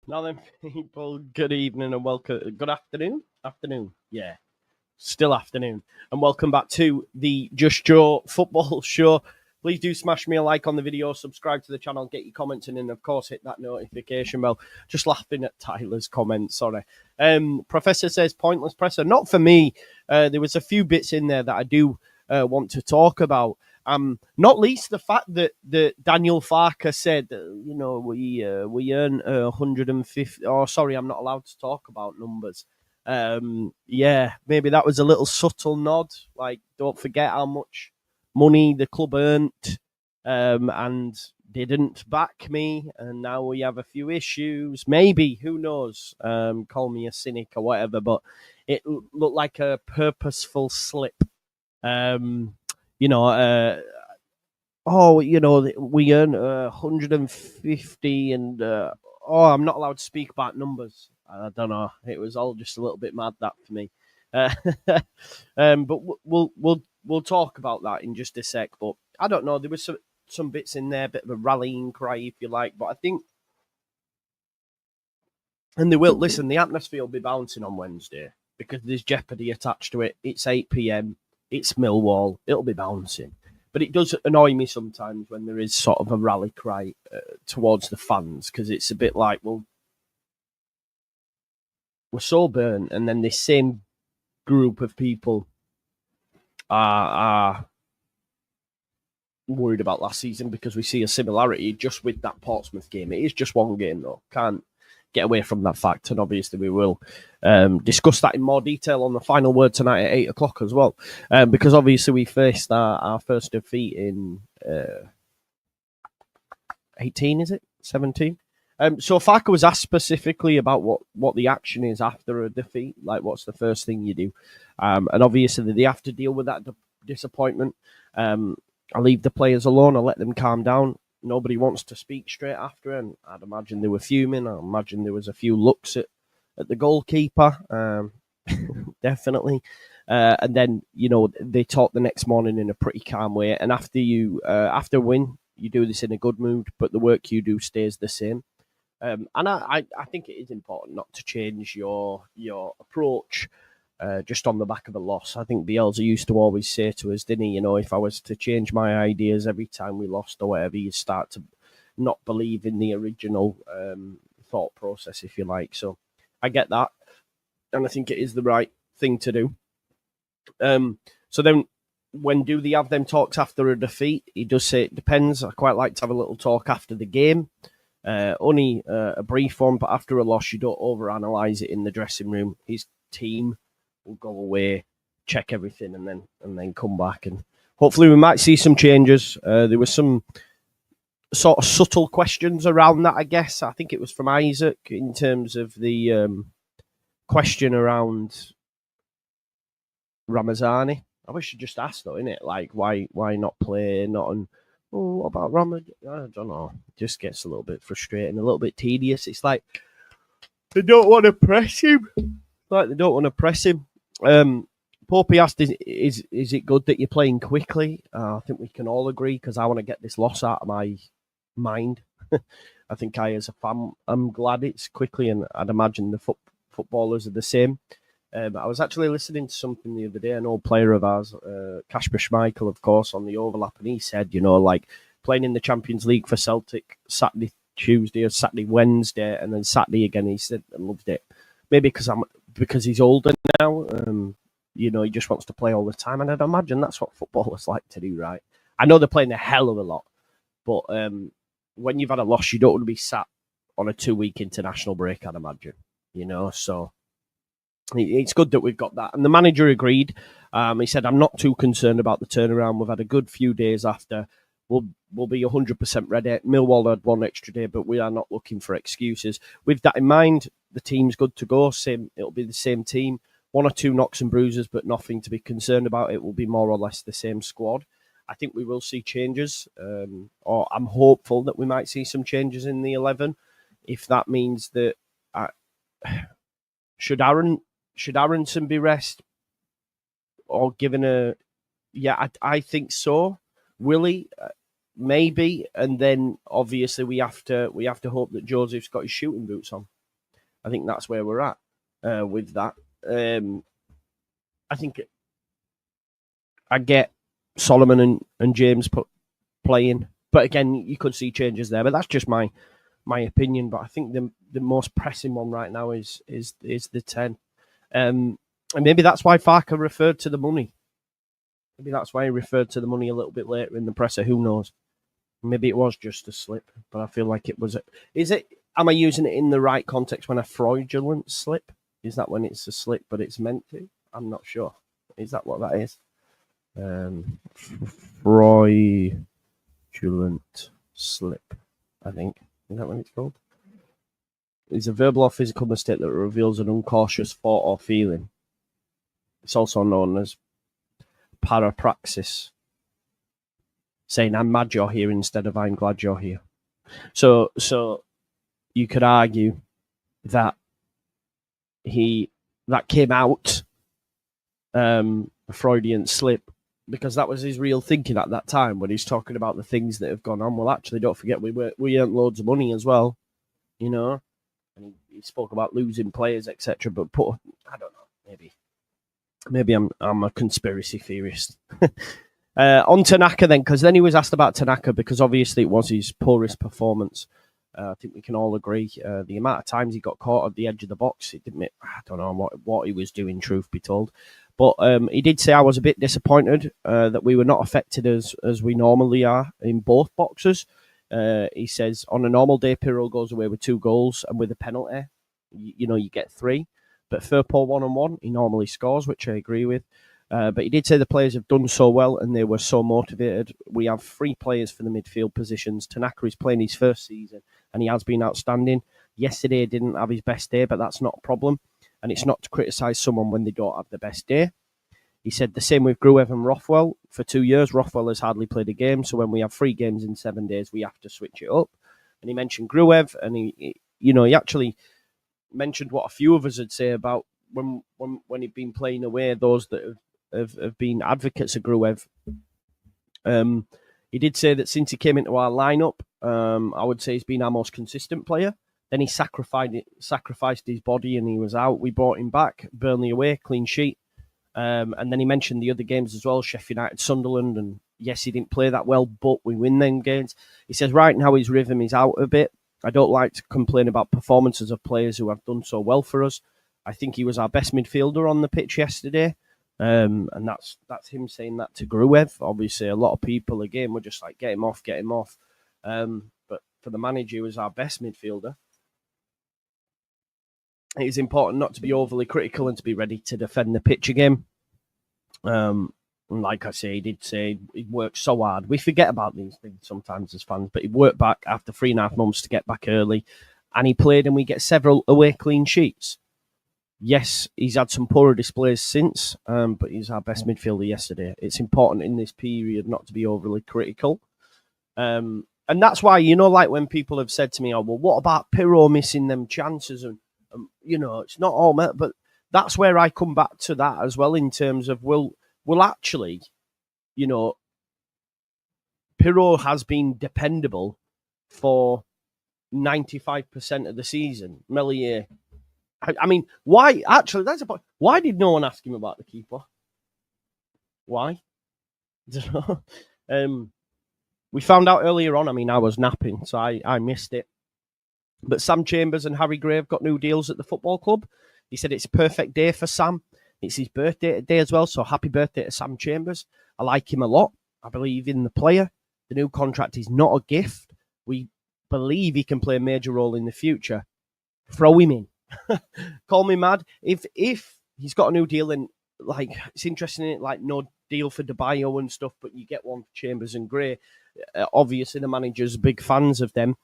Now then, people, good evening and welcome. Good afternoon? Afternoon. Yeah, still afternoon. And welcome back to the Just Joe football show. Please do smash me a like on the video, subscribe to the channel, get your comments in, and of course, hit that notification bell. Just laughing at Tyler's comments, sorry. Professor says, pointless presser. Not for me. There was a few bits in there that I do want to talk about. Not least the fact that Daniel Farker said, we earn 150. Oh, sorry, I'm not allowed to talk about numbers. Yeah, maybe that was a little subtle nod. Like, don't forget how much money the club earned, and didn't back me, and now we have a few issues. Maybe, who knows? Call me a cynic or whatever, but it looked like a purposeful slip. You know, we earn 150 and, I'm not allowed to speak about numbers. I don't know. It was all just a little bit mad, that, for me. But we'll talk about that in just a sec. But I don't know. There was some bits in there, a bit of a rallying cry, if you like. But I think, and they will, listen, the atmosphere will be bouncing on Wednesday because there's jeopardy attached to it. It's 8 p.m. It's Millwall. It'll be bouncing. But it does annoy me sometimes when there is sort of a rally cry towards the fans, because it's a bit like, well, we're so burnt, and then this same group of people are worried about last season because we see a similarity just with that Portsmouth game. It is just one game, though. Can't get away from that fact, and obviously we will discuss that in more detail on the final word tonight at 8 o'clock as well, because obviously we faced our first defeat in 18, is it? 17? So Farker was asked specifically about what the action is after a defeat, like what's the first thing you do, and obviously they have to deal with that disappointment. I leave the players alone, I let them calm down. Nobody wants to speak straight after, and I'd imagine they were fuming. I imagine there was a few looks at the goalkeeper, definitely. And then, they talk the next morning in a pretty calm way. And after a win, you do this in a good mood, but the work you do stays the same. And I think it is important not to change your approach just on the back of a loss. I think Bielsa used to always say to us, didn't he, if I was to change my ideas every time we lost or whatever, you start to not believe in the original thought process, if you like. So I get that, and I think it is the right thing to do. So then, when do they have them talks after a defeat? He does say it depends. I quite like to have a little talk after the game. Only a brief one, but after a loss, you don't overanalyze it in the dressing room. His team will go away, check everything, and then come back, and hopefully we might see some changes. There were some sort of subtle questions around that, I guess. I think it was from Isaac in terms of the question around Ramazani. I wish you just asked though, innit? Like, why not play? What about Ramazani? I don't know. It just gets a little bit frustrating, a little bit tedious. It's like they don't want to press him. Popey asked, is it good that you're playing quickly? I think we can all agree, because I want to get this loss out of my mind. I think as a fan, I'm glad it's quickly, and I'd imagine the footballers are the same. I was actually listening to something the other day, an old player of ours, Kasper Schmeichel, of course, on the overlap, and he said, like playing in the Champions League for Celtic Saturday, Tuesday, or Saturday, Wednesday, and then Saturday again, he said, I loved it. Maybe because he's older now, he just wants to play all the time, and I'd imagine that's what footballers like to do, right? I know they're playing a hell of a lot, but when you've had a loss, you don't want to be sat on a 2-week international break, I'd imagine, so it's good that we've got that. And the manager agreed. He said, I'm not too concerned about the turnaround. We've had a good few days after. We'll be 100% ready. Millwall had one extra day, but we are not looking for excuses. With that in mind, the team's good to go. It'll be the same team. 1 or 2 knocks and bruises, but nothing to be concerned about. It will be more or less the same squad. I think we will see changes, or I'm hopeful that we might see some changes in the 11. If that means that should Aronson be rest or given a? Yeah, I think so. Willie, maybe, and then obviously we have to hope that Joseph's got his shooting boots on. I think that's where we're at with that. I think I get Solomon and James playing, but again, you could see changes there. But that's just my opinion. But I think the most pressing one right now is the 10, and maybe that's why Farke referred to the money. Maybe that's why he referred to the money a little bit later in the presser. Who knows? Maybe it was just a slip, but I feel like it was. Am I using it in the right context when a fraudulent slip? Is that when it's a slip, but it's meant to? I'm not sure. Is that what that is? Fraudulent slip, I think. Is that what it's called? It's a verbal or physical mistake that reveals an uncautious thought or feeling. It's also known as parapraxis, saying I'm mad you're here instead of I'm glad you're here. So you could argue that that came out a Freudian slip because that was his real thinking at that time when he's talking about the things that have gone on. Well, actually, don't forget we earned loads of money as well, you know. And he spoke about losing players, etc. But I don't know, maybe I'm a conspiracy theorist. On Tanaka then, because then he was asked about Tanaka because obviously it was his poorest performance. I think we can all agree. The amount of times he got caught at the edge of the box, it didn't. I don't know what he was doing, truth be told. But he did say I was a bit disappointed that we were not affected as we normally are in both boxes. He says on a normal day, Pirro goes away with 2 goals, and with a penalty, you get 3. But Firpo 1-on-1, he normally scores, which I agree with. But he did say the players have done so well and they were so motivated. We have 3 players for the midfield positions. Tanaka is playing his first season and he has been outstanding. Yesterday he didn't have his best day, but that's not a problem. And it's not to criticise someone when they don't have the best day. He said the same with Gruev and Rothwell. For 2 years, Rothwell has hardly played a game. So when we have 3 games in 7 days, we have to switch it up. And he mentioned Gruev and he actually mentioned what a few of us would say about when he'd been playing away, those that have been advocates of Gruev. He did say that since he came into our lineup, I would say he's been our most consistent player. Then he sacrificed his body and he was out. We brought him back, Burnley away, clean sheet. And then he mentioned the other games as well, Sheffield United, Sunderland, and yes, he didn't play that well, but we win them games. He says right now his rhythm is out a bit. I don't like to complain about performances of players who have done so well for us. I think he was our best midfielder on the pitch yesterday. And that's him saying that to Gruev. Obviously, a lot of people, again, were just like, get him off. But for the manager, he was our best midfielder. It is important not to be overly critical and to be ready to defend the pitch again. And like I say, he did say he worked so hard. We forget about these things sometimes as fans, but he worked back after 3.5 months to get back early. And he played and we get several away clean sheets. Yes, he's had some poorer displays since, but he's our best midfielder yesterday. It's important in this period not to be overly critical. And that's why, like when people have said to me, oh, well, what about Pirro missing them chances? And, it's not all met, but that's where I come back to that as well in terms of, will actually, Pirro has been dependable for 95% of the season. Melier, I mean, why? Actually, that's a point. Why did no one ask him about the keeper? Why? We found out earlier on. I mean, I was napping, so I missed it. But Sam Chambers and Harry Gray have got new deals at the football club. He said it's a perfect day for Sam. It's his birthday today as well, so happy birthday to Sam Chambers. I like him a lot. I believe in the player. The new contract is not a gift. We believe he can play a major role in the future. Throw him in. Call me mad. If he's got a new deal and it's interesting, no deal for DeBayo and stuff, but you get one for Chambers and Gray. Obviously, the manager's big fans of them.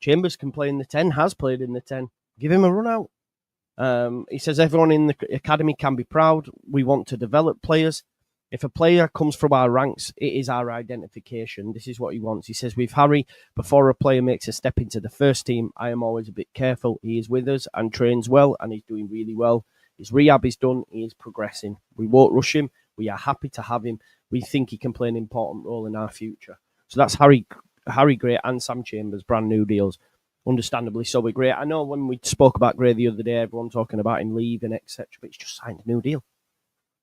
Chambers can play in the 10, has played in the 10. Give him a run out. He says everyone in the academy can be proud. We want to develop players. If a player comes from our ranks, it is our identification. This is what he wants. He says, with Harry, before a player makes a step into the first team, I am always a bit careful. He is with us and trains well, and he's doing really well. His rehab is done. He is progressing. We won't rush him. We are happy to have him. We think he can play an important role in our future. So that's Harry Gray and Sam Chambers, brand new deals. understandably so with Gray. I know when we spoke about Gray the other day, everyone talking about him leaving, etc. But he's just signed a new deal.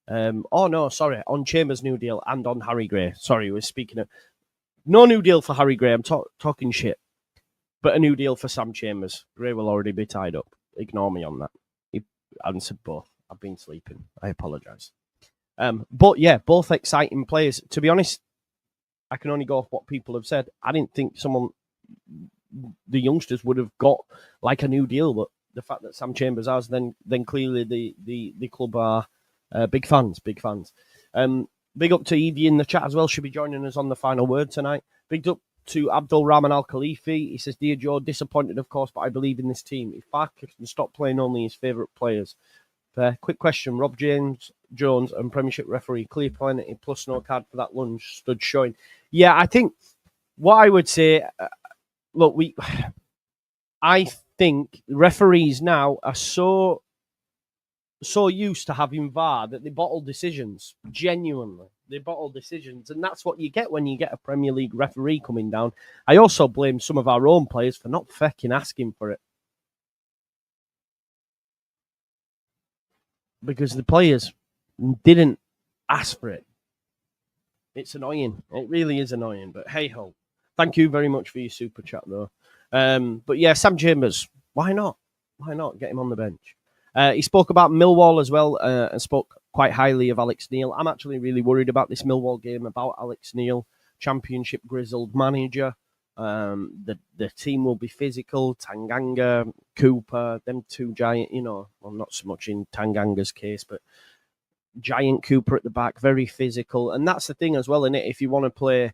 On Chambers' new deal and on Harry Gray. Sorry, we're speaking of no new deal for Harry Gray. I'm talking shit, but a new deal for Sam Chambers. Gray will already be tied up. Ignore me on that. He answered both. I've been sleeping. I apologise. But yeah, both exciting players. To be honest, I can only go off what people have said. I didn't think the youngsters would have got like a new deal, but the fact that Sam Chambers has, then clearly the club are big fans. Big up to Evie in the chat as well. She'll be joining us on the final word tonight. Big up to Abdul Rahman Al Khalifi. He says, "Dear Joe, disappointed of course, but I believe in this team. If Farke can stop playing only his favourite players." Quick question: Rob Jones and Premiership referee clear penalty plus no card for that lunge stood showing. Yeah, I think what I would say. Look, I think referees now are so used to having VAR that they bottle decisions. Genuinely, they bottle decisions, and that's what you get when you get a Premier League referee coming down. I also blame some of our own players for not fucking asking for it, because the players didn't ask for it. It's annoying. It really is annoying. But hey ho. Thank you very much for your super chat, though. But yeah, Sam Chambers, why not? Why not get him on the bench? He spoke about Millwall as well and spoke quite highly of Alex Neil. I'm actually really worried about this Millwall game, about Alex Neil, Championship grizzled manager. The team will be physical. Tanganga, Cooper, them two giant, well, not so much in Tanganga's case, but giant Cooper at the back, very physical. And that's the thing as well, isn't it? If you want to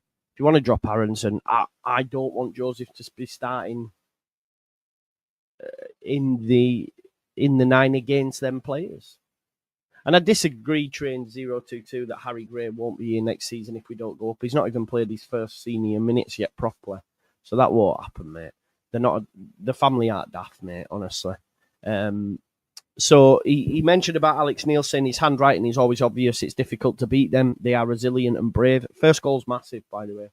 drop Aronson, I don't want Joseph to be starting in the 9 against them players. And I disagree, Train 022, that Harry Gray won't be here next season if we don't go up. He's not even played his first senior minutes yet properly. So that won't happen, mate. The family aren't daft, mate, honestly. So he mentioned about Alex Neil saying his handwriting is always obvious. It's difficult to beat them. They are resilient and brave. First goal's massive, by the way.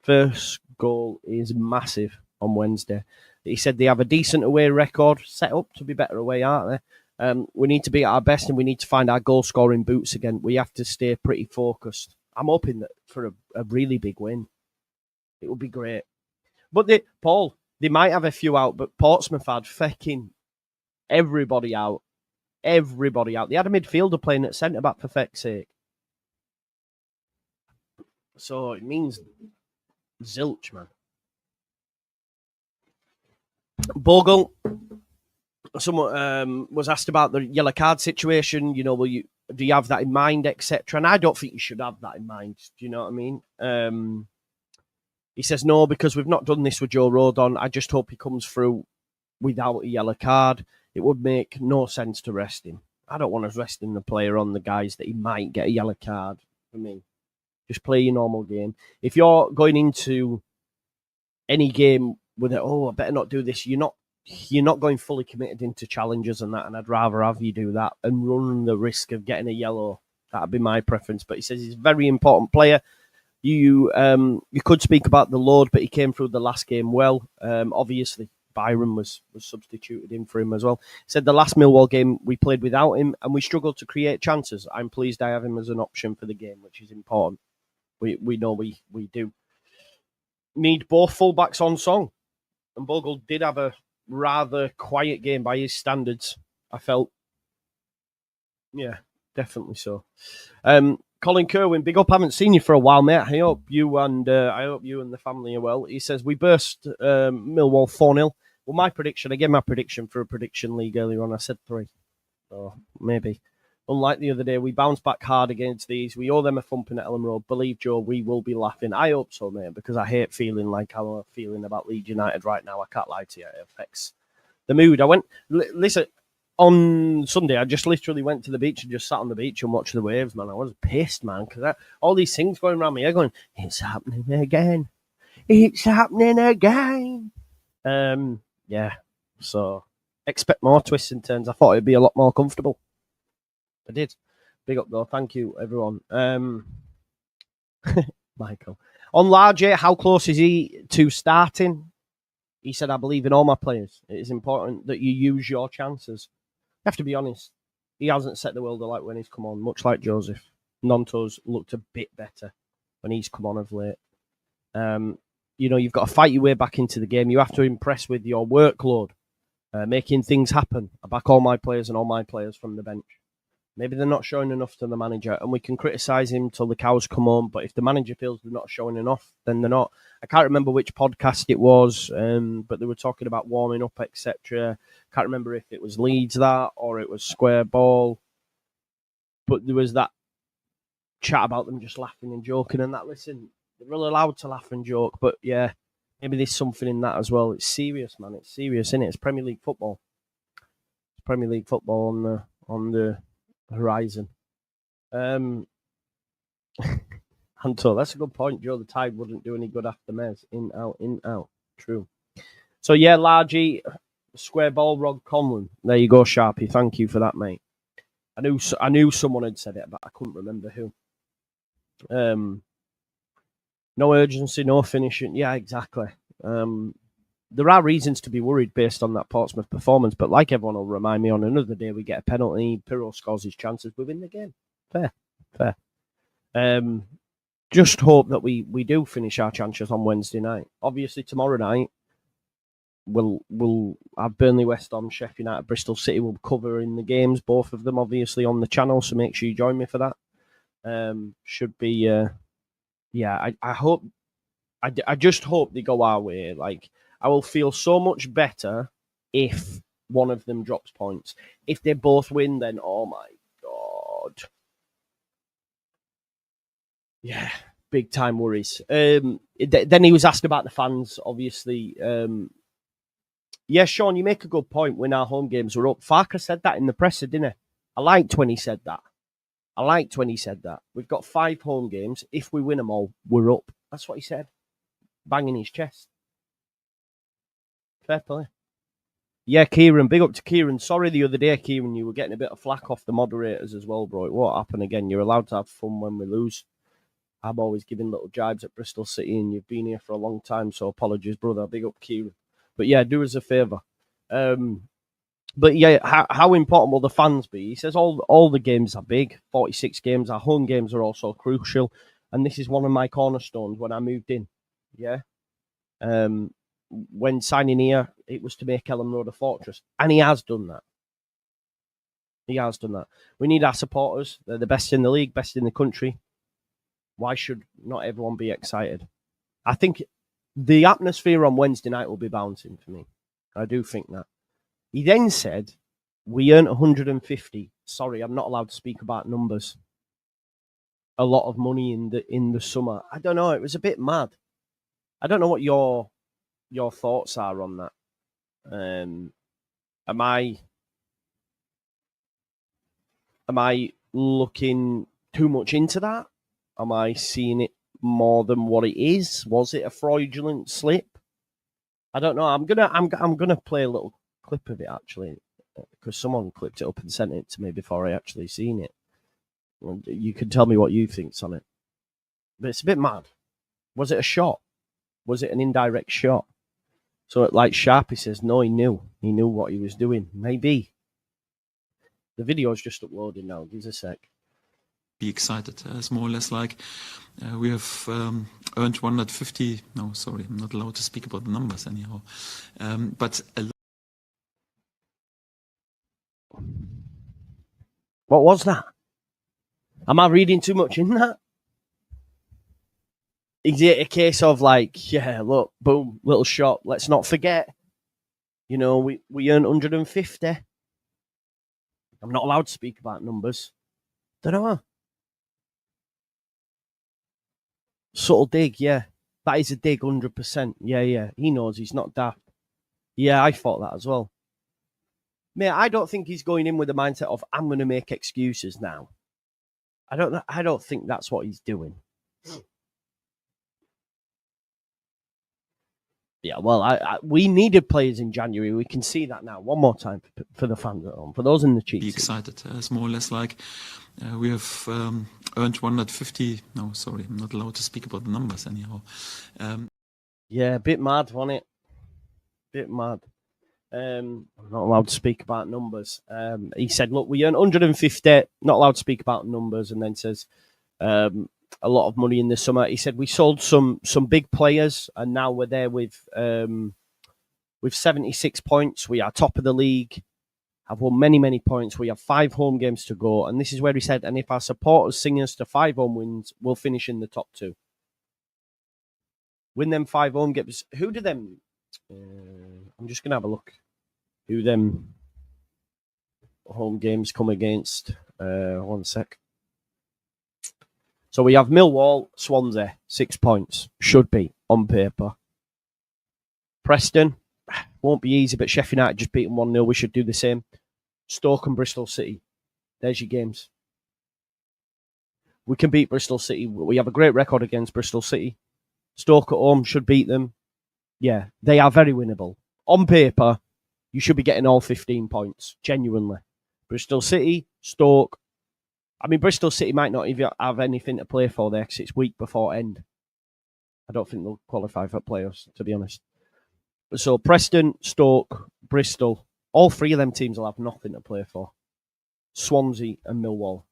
First goal is massive on Wednesday. He said they have a decent away record, set up to be better away, aren't they? We need to be at our best and we need to find our goal-scoring boots again. We have to stay pretty focused. I'm hoping that for a really big win. It would be great. But they might have a few out, but Portsmouth had fucking everybody out. Everybody out. They had a midfielder playing at centre-back, for feck's sake. So it means zilch, man. Bogle, someone was asked about the yellow card situation. Do you have that in mind, etc.? And I don't think you should have that in mind. Do you know what I mean? He says no, because we've not done this with Joe Rodon. I just hope he comes through without a yellow card. It would make no sense to rest him. I don't want us resting the player on the guys that he might get a yellow card. For me, just play your normal game. If you're going into any game with it, I better not do this. You're not going fully committed into challenges and that, and I'd rather have you do that and run the risk of getting a yellow. That'd be my preference. But he says he's a very important player. You could speak about the load, but he came through the last game well. Obviously, Byron was substituted in for him as well. He said the last Millwall game we played without him and we struggled to create chances. I'm pleased I have him as an option for the game, which is important. We know we do need both fullbacks on song. And Bogle did have a rather quiet game by his standards, I felt. Yeah, definitely so. Colin Kerwin, big up. Haven't seen you for a while, mate. I hope you and the family are well. He says we burst Millwall 4-0. Well, I gave my prediction for a prediction league earlier on. I said 3. So maybe. Unlike the other day, we bounced back hard against these. We owe them a thumping at Ellen Road. Believe, Joe, we will be laughing. I hope so, mate, because I hate feeling like I'm feeling about Leeds United right now. I can't lie to you. It affects the mood. Listen, on Sunday, I just literally went to the beach and just sat on the beach and watched the waves, man. I was pissed, man, because all these things going around my head going, it's happening again. It's happening again. Yeah, so expect more twists and turns. I thought it'd be a lot more comfortable. I did. Big up, though. Thank you, everyone. Michael. On Large, how close is he to starting? He said, I believe in all my players. It is important that you use your chances. You have to be honest. He hasn't set the world alight when he's come on, much like Joseph. Nonto's looked a bit better when he's come on of late. You've got to fight your way back into the game. You have to impress with your workload, making things happen. I back all my players and all my players from the bench. Maybe they're not showing enough to the manager, and we can criticise him till the cows come home. But if the manager feels they're not showing enough, then they're not. I can't remember which podcast it was, but they were talking about warming up, etc. Can't remember if it was Leeds that or it was Square Ball. But there was that chat about them just laughing and joking and that. Listen, they're really allowed to laugh and joke, but yeah, maybe there's something in that as well. It's serious, man. It's serious, isn't it? It's Premier League football. It's Premier League football on the horizon. Anto, that's a good point, Joe. The Tide wouldn't do any good after Mez. In, out. True. So, yeah, Largy, Square Ball, Rod Conlon. There you go, Sharpie. Thank you for that, mate. I knew someone had said it, but I couldn't remember who. No urgency, no finishing. Yeah, exactly. There are reasons to be worried based on that Portsmouth performance, but like everyone will remind me, on another day we get a penalty, Pirro scores his chances, we win the game. Fair. Just hope that we do finish our chances on Wednesday night. Obviously, tomorrow night we'll have Burnley, West Ham, Sheffield United, Bristol City. We'll cover in the games, both of them, obviously, on the channel, so make sure you join me for that. Should be, I hope, I just hope they go our way. Like, I will feel so much better if one of them drops points. If they both win, then, oh my God. Yeah, big time worries. Then he was asked about the fans, obviously. Yeah, Sean, you make a good point. When our home games were up, Farker said that in the presser, didn't he? I liked when he said that. We've got 5 home games. If we win them all, we're up. That's what he said. Banging his chest. Fair play. Yeah, Kieran. Big up to Kieran. Sorry the other day, Kieran, you were getting a bit of flack off the moderators as well, bro. It won't happen again. You're allowed to have fun when we lose. I'm always giving little jibes at Bristol City, and you've been here for a long time, so apologies, brother. Big up, Kieran. But yeah, do us a favour. But yeah, how important will the fans be? He says all the games are big. 46 games. Our home games are also crucial. And this is one of my cornerstones when I moved in. Yeah. When signing here, it was to make Elland Road a fortress. And he has done that. We need our supporters. They're the best in the league, best in the country. Why should not everyone be excited? I think the atmosphere on Wednesday night will be bouncing for me. I do think that. He then said, we earned 150. Sorry, I'm not allowed to speak about numbers. A lot of money in the summer. I don't know. It was a bit mad. I don't know what your thoughts are on that. Am I looking too much into that? Am I seeing it more than what it is? Was it a fraudulent slip? I don't know. I'm gonna play a little clip of it actually, because someone clipped it up and sent it to me before I actually seen it. You can tell me what you think's on it. But it's a bit mad. Was it a shot? Was it an indirect shot? So like Sharpie says, no, he knew what he was doing. Maybe. The video's just uploading now. Give us a sec. Be excited. It's more or less like we have earned 150. No, sorry, I'm not allowed to speak about the numbers anyhow. But what was that? Am I reading too much in that? Is it a case of like, yeah, look, boom, little shot. Let's not forget, we earned 150. I'm not allowed to speak about numbers. Don't know. Subtle dig, yeah. That is a dig, 100%. Yeah. He knows he's not daft. Yeah, I thought that as well. Mate, I don't think he's going in with the mindset of, I'm going to make excuses now. I don't think that's what he's doing. Yeah, well, we needed players in January. We can see that now. One more time for the fans at home, for those in the cheat. Be excited. It's more or less like we have earned 150. No, sorry, I'm not allowed to speak about the numbers anyhow. Yeah, a bit mad, wasn't it? bit mad. I'm not allowed to speak about numbers. He said, look, we earned 150, not allowed to speak about numbers, and then says a lot of money in the summer. He said we sold some big players, and now we're there with 76 points. We are top of the league, have won many, many points. We have 5 home games to go. And this is where he said, and if our supporters sing us to 5 home wins, we'll finish in the top 2. Win them 5 home games. Who do them... I'm just going to have a look. Who them home games come against. 1 sec. So we have Millwall, Swansea, 6 points. Should be, on paper. Preston, won't be easy, but Sheffield United just beat them 1-0. We should do the same. Stoke and Bristol City. There's your games. We can beat Bristol City. We have a great record against Bristol City. Stoke at home should beat them. Yeah, they are very winnable. On paper, you should be getting all 15 points, genuinely. Bristol City, Stoke. I mean, Bristol City might not even have anything to play for there because it's week before end. I don't think they'll qualify for playoffs, to be honest. So Preston, Stoke, Bristol, all 3 of them teams will have nothing to play for. Swansea and Millwall.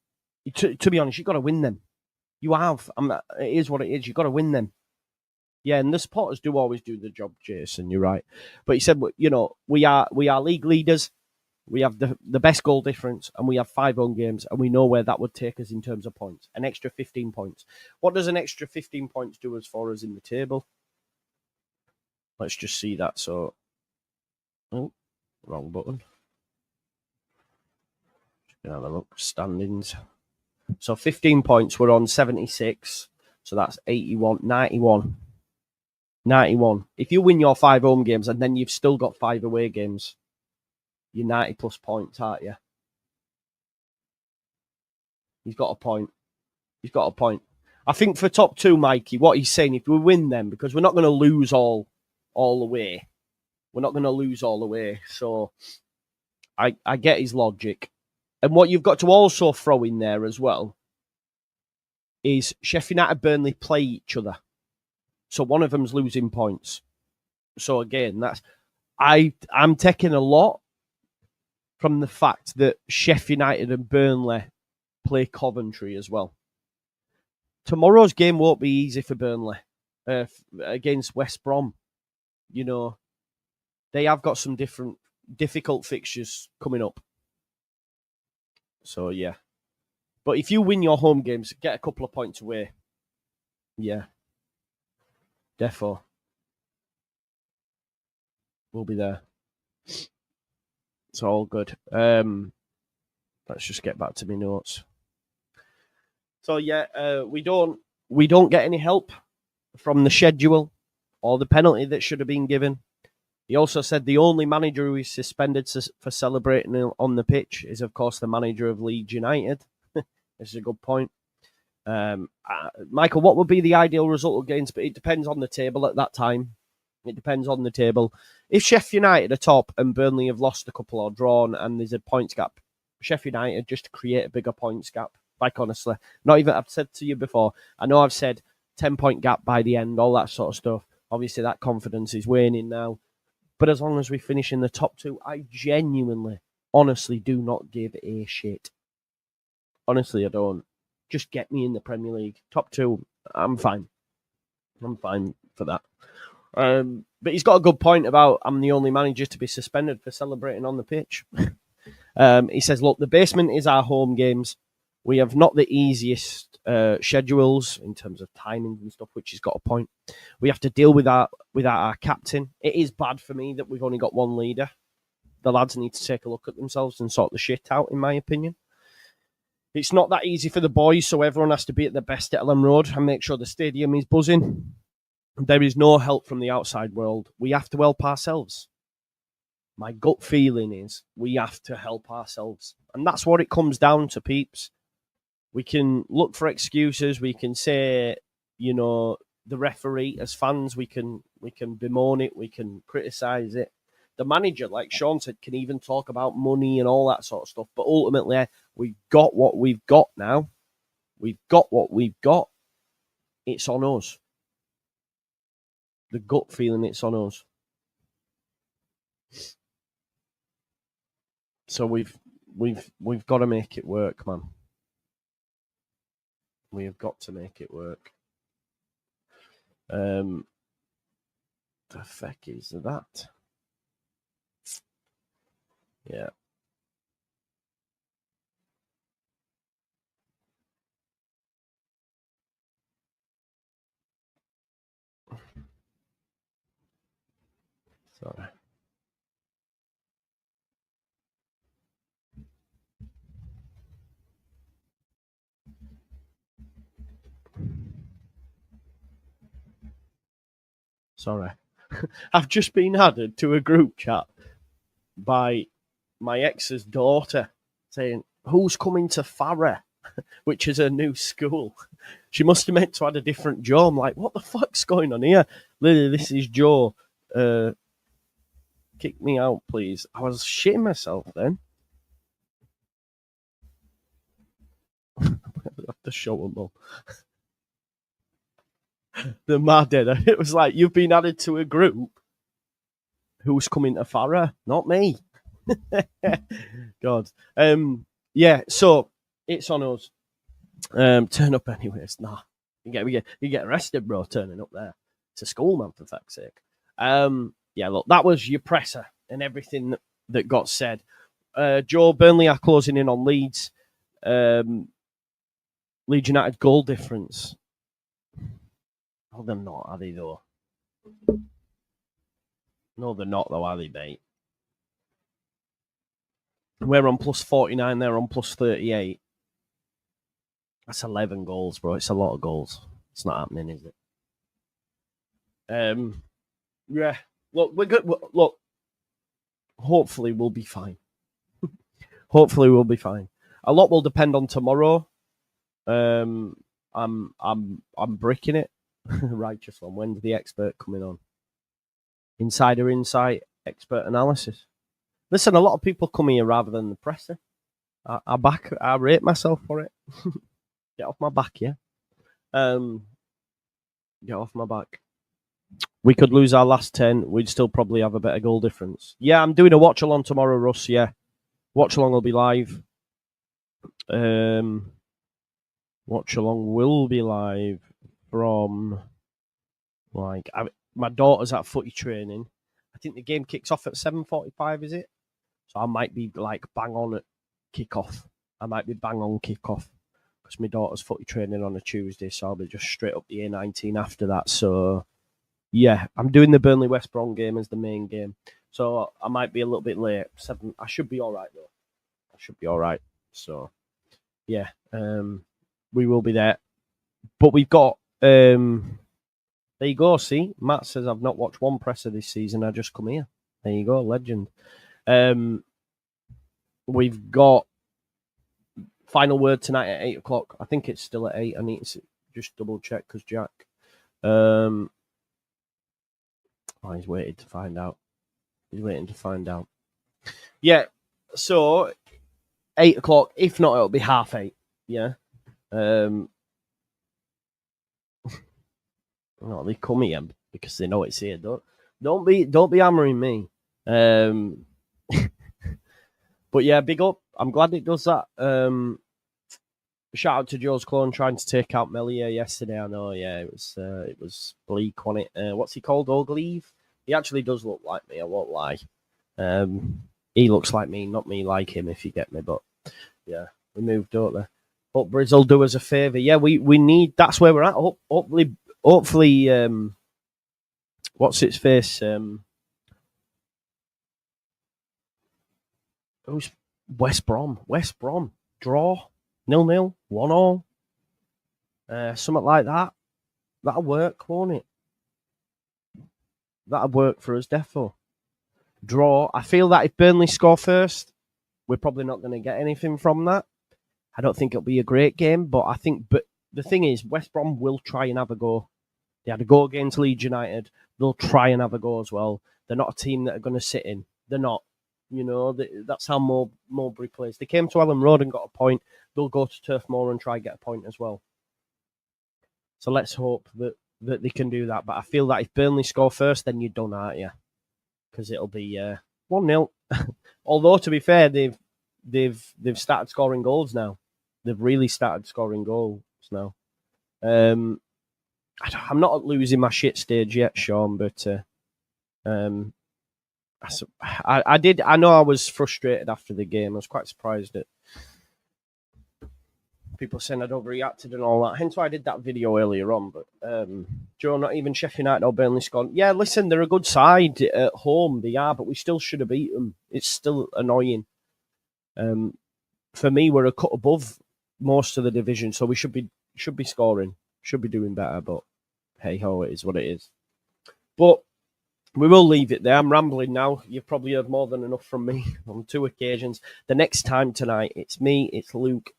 To be honest, you've got to win them. You have. It is what it is. You've got to win them. Yeah, and the supporters do always do the job, Jason. You're right. But he said, you know, we are league leaders. We have the best goal difference, and we have 5 home games, and we know where that would take us in terms of points. An extra 15 points. What does an extra 15 points do as for us in the table? Let's just see that. So, oh, wrong button. Just gonna have a look. Standings. So 15 points. We're on 76. So that's 81, 91. 91. If you win your 5 home games and then you've still got 5 away games, you're 90 plus points, aren't you? He's got a point. He's got a point. I think for top 2, Mikey, what he's saying, if we win them, because we're not going to lose all the way. We're not going to lose all the way. So I get his logic. And what you've got to also throw in there as well is Sheffield United Burnley play each other. So one of them's losing points. So again, I'm taking a lot from the fact that Sheffield United and Burnley play Coventry as well. Tomorrow's game won't be easy for Burnley against West Brom. You know, they have got some difficult fixtures coming up. So, yeah. But if you win your home games, get a couple of points away. Yeah. Therefore, we'll be there. It's all good. Let's just get back to my notes. So, yeah, we don't get any help from the schedule or the penalty that should have been given. He also said the only manager who is suspended for celebrating on the pitch is, of course, the manager of Leeds United. This is a good point. Michael, what would be the ideal result against? But it depends on the table at that time. It depends on the table. If Sheffield United are top and Burnley have lost a couple or drawn and there's a points gap, Sheffield United just to create a bigger points gap. Like, honestly, not even, I've said to you before, I know I've said 10-point gap by the end, all that sort of stuff. Obviously, that confidence is waning now. But as long as we finish in the top 2, I genuinely, honestly do not give a shit. Honestly, I don't. Just get me in the Premier League. Top 2, I'm fine. I'm fine for that. But he's got a good point about I'm the only manager to be suspended for celebrating on the pitch. He says, look, the basement is our home games. We have not the easiest schedules in terms of timings and stuff, which has got a point. We have to deal with our captain. It is bad for me that we've only got one leader. The lads need to take a look at themselves and sort the shit out, in my opinion. It's not that easy for the boys, so everyone has to be at their best at Ellen Road and make sure the stadium is buzzing. There is no help from the outside world. We have to help ourselves. My gut feeling is we have to help ourselves. And that's what it comes down to, peeps. We can look for excuses. We can say, you know, the referee, as fans, we can bemoan it. We can criticise it. The manager, like Sean said, can even talk about money and all that sort of stuff. But ultimately, we've got what we've got now. We've got what we've got. It's on us. The gut feeling, it's on us. So we've got to make it work, man. We have got to make it work. The feck is that? Yeah. Sorry. Sorry. I've just been added to a group chat by my ex's daughter saying, "Who's coming to Farah?" which is her new school. She must have meant to add a different Joe. I'm like, what the fuck's going on here? Lily, this is Joe. Kick me out, please. I was shitting myself then. I have to show them all. They're mad dead. It was like, you've been added to a group. Who's coming to Farah? Not me. God. Yeah, so it's on us. Turn up anyways. Nah. You get arrested, bro, turning up there. It's a school, man, for fuck's sake. Yeah, look, that was your presser and everything that got said. Joe, Burnley are closing in on Leeds. Leeds United goal difference. Oh, they're not, are they, though? No, they're not, though, are they, mate? We're on plus 49, they're on plus 38. That's 11 goals, bro. It's a lot of goals. It's not happening, is it? Yeah. Look, we're good. Look, hopefully we'll be fine. Hopefully we'll be fine. A lot will depend on tomorrow. I'm bricking it. Righteous one. When's the expert coming on? Insider insight, expert analysis. Listen, a lot of people come here rather than the presser. I rate myself for it. Get off my back, yeah. Get off my back. We could lose our last 10. We'd still probably have a better goal difference. Yeah, I'm doing a watch along tomorrow, Russ. Yeah, watch along will be live. Watch along will be live from my daughter's at footy training. I think the game kicks off at 7:45. Is it? So I might be like bang on at kickoff. Because my daughter's footy training on a Tuesday, so I'll be just straight up the A19 after that. So, yeah, I'm doing the Burnley West Brom game as the main game. So I might be a little bit late. 7. I should be all right, though. I should be all right. So, yeah, we will be there. But we've got... there you go, see? Matt says, I've not watched one presser this season. I just come here. There you go, legend. We've got final word tonight at 8 o'clock. I think it's still at 8. I need to just double check because Jack. He's waiting to find out. Yeah, so 8 o'clock. If not, it'll be 8:30. Yeah. No, they come here because they know it's here. Don't be hammering me. But yeah, big up. I'm glad it does that. Shout out to Joe's clone trying to take out Melia yesterday. I know, yeah, it was bleak on it. What's he called? Ogleave? He actually does look like me, I won't lie. He looks like me, not me like him, if you get me. But yeah, we moved, don't they? But Brizzle do us a favour. Yeah, we need. That's where we're at. Hopefully, what's its face? Who's West Brom? Draw 0-0, 1-1. Something like that. That'll work, won't it? That'll work for us, defo. Draw. I feel that if Burnley score first, we're probably not going to get anything from that. I don't think it'll be a great game, but I think. But the thing is, West Brom will try and have a go. They had a go against Leeds United. They'll try and have a go as well. They're not a team that are going to sit in. They're not. You know, that's how Mowbray plays. They came to Ellen Road and got a point. They'll go to Turf Moor and try and get a point as well. So let's hope that they can do that. But I feel that if Burnley score first, then you're done, aren't you? Because it'll be 1-0. Although, to be fair, they've they've started scoring goals now. They've really started scoring goals now. I'm not losing my shit stage yet, Sean, but I know I was frustrated after the game. I was quite surprised at people saying I'd overreacted and all that. Hence why I did that video earlier on. But Joe, not even Sheffield United or Burnley scored. Yeah, listen, they're a good side at home. They are, but we still should have beat them. It's still annoying. For me, we're a cut above most of the division, so we should be scoring, should be doing better. But hey ho, it is what it is. But we will leave it there. I'm rambling now. You've probably heard more than enough from me on 2 occasions. The next time tonight, it's me, it's Luke,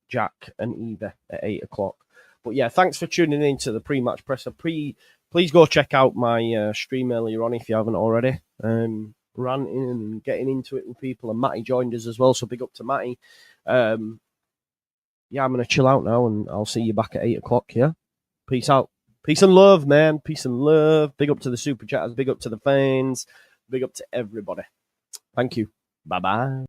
Jack, and Eva at 8 o'clock. But yeah, thanks for tuning in to the pre-match presser. Please go check out my stream earlier on if you haven't already. Ranting and getting into it with people, and Matty joined us as well, so big up to Matty. Yeah, I'm going to chill out now, and I'll see you back at 8 o'clock, yeah? Peace out. Peace and love, man. Peace and love. Big up to the super chatters. Big up to the fans. Big up to everybody. Thank you. Bye-bye.